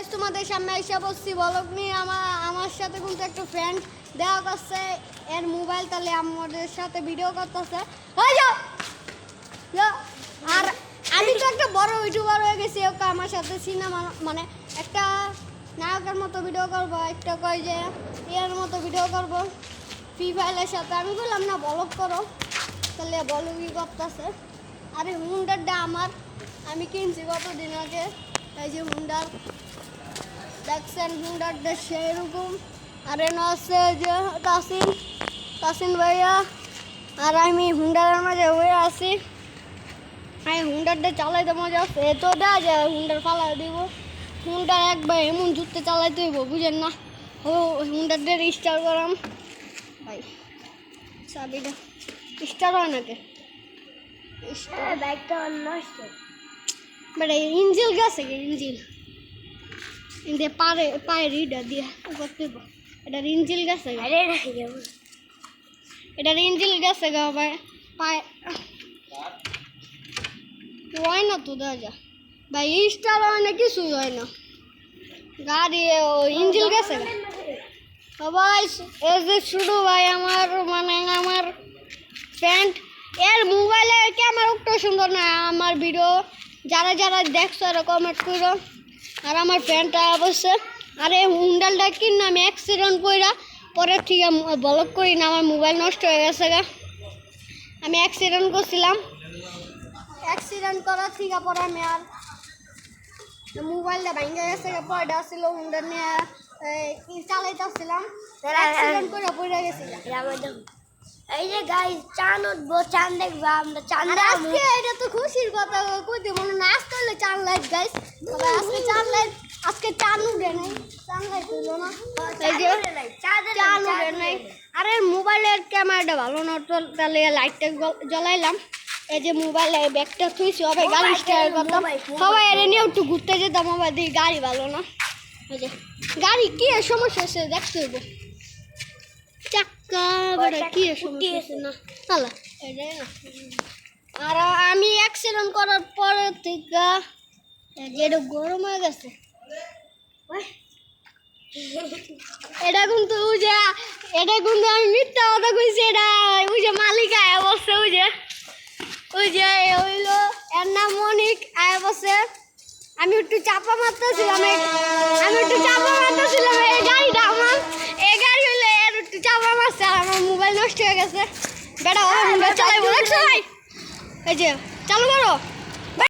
Guys তোমাদের সামনে এসে বসছি ব্লগ নিয়ে। আমার সাথে কিন্তু একটা ফ্রেন্ড দেখা করছে, এর মোবাইল তাহলে আমাদের সাথে ভিডিও করতেছে। আর আমি তো একটা বড় ইউটিউবার হয়ে গেছি, ওকে আমার সাথে সিনেমা মানে একটা নায়কের মতো ভিডিও করবো, একটা কয় যে এর মতো ভিডিও করবো ফ্রি ফায়ারের সাথে। আমি বললাম না ব্লগ করো, তাহলে ব্লগই করতেছে। আর এই হুন্ডারটা আমার, আমি কিনছি কতদিন আগে। এই যে হুন্ডার দেখছেন, হুন্ডারটা সেরকম। আর এনে আছে যে তাসিন ভাইয়া, আর আমি হুন্ডারের মাঝে হয়ে আছি। আমি হুন্ডারটা চালাইতে মজা আছে, এত দেওয়া যায় হুন্ডার ফালাই দিব। হুন্ডার একবার এমন জুততে চালাইতে হইব, বুঝেন না। ও হুন্ডারটা স্টার্ট করাম ভাই, চাবিটা স্টার্ট হয় নাকি? বাইকটা নষ্ট, বাট ইঞ্জিল গেছে, ইঞ্জিল ইন্দে পায়ের ইটা দিয়ে করতে হইব। এটার ইঞ্জিল গেছে, এটার ইঞ্জিল গেছে গা ভাই, পায়ে হয় না তো দেওয়া যা ভাই, স্টার হয় না, কিছুই হয় না গাড়ি, ইঞ্জিল গেছে সবাই। এই যে শুরু ভাই আমার মানে আমার ফ্রেন্ড, এর মোবাইলের ক্যামেরা একটু সুন্দর না। আমার ভিডিও যারা যারা দেখছো এরা কমেন্ট করো। আর আমার ফ্রেন্ডটা অবশ্যই, আর এই হুন্ডালটা কিনা আমি অ্যাক্সিডেন্ট কইরা পরে ঠিক ব্লগ করি না, আমার মোবাইল নষ্ট হয়ে গেছে গা। আমি অ্যাক্সিডেন্ট করছিলাম, অ্যাক্সিডেন্ট করার ঠিক পরে আমি আর মোবাইলটা ভেঙে গেছে, পয়টা ছিল হুন্ডা নিয়ে চালাইতেছিলাম, অ্যাক্সিডেন্ট করে পড়ে গেছিলাম। এই যে গাইস চান উঠবো, চান দেখবো আমরা, চান আজকে এটা তো খুশির কথা কইতে মনে না, আজকে হলে চান লাইট গাইস, তবে আজকে চান লাইট, আজকে চান উঠে নাই, চান লাইট হইলো না, এই যে চান উঠে নাই। আরে মোবাইলের ক্যামেরাটা ভালো না তো, তাহলে লাইটটা জ্বলাইলাম। এই যে মোবাইলে ব্যাগটা থুইছি, সবাই গাড়ি স্টার্ট করতাম, সবাই এর নিয়ে একটু ঘুরতে যেতাম। আবার দিই গাড়ি ভালো না, এই যে গাড়ি কি সমস্যা হচ্ছে দেখতে হইব, চাক্কা বেড়া কি সমস্যা হচ্ছে না তাহলে। আর আমি অ্যাক্সিডেন্ট করার পরে থেকে যেটা গরম হয়ে গেছে, এটা কিন্তু আমি মিথ্যা কথা কইছি। এটা ওই যে মালিক আয়া বসছে, ওই যে হইলো এর নাম মনিক আয়া বসে। আমি একটু চাপা মারতেছিলাম, এই গাড়িটা আমার, এই গাড়ি হইলে এর একটু চাপা মারছে, আর আমার মোবাইল নষ্ট হয়ে গেছে। বেটা ও মোবাইল চালাইবো, দেখছো ভাই? এই যে চালু করো।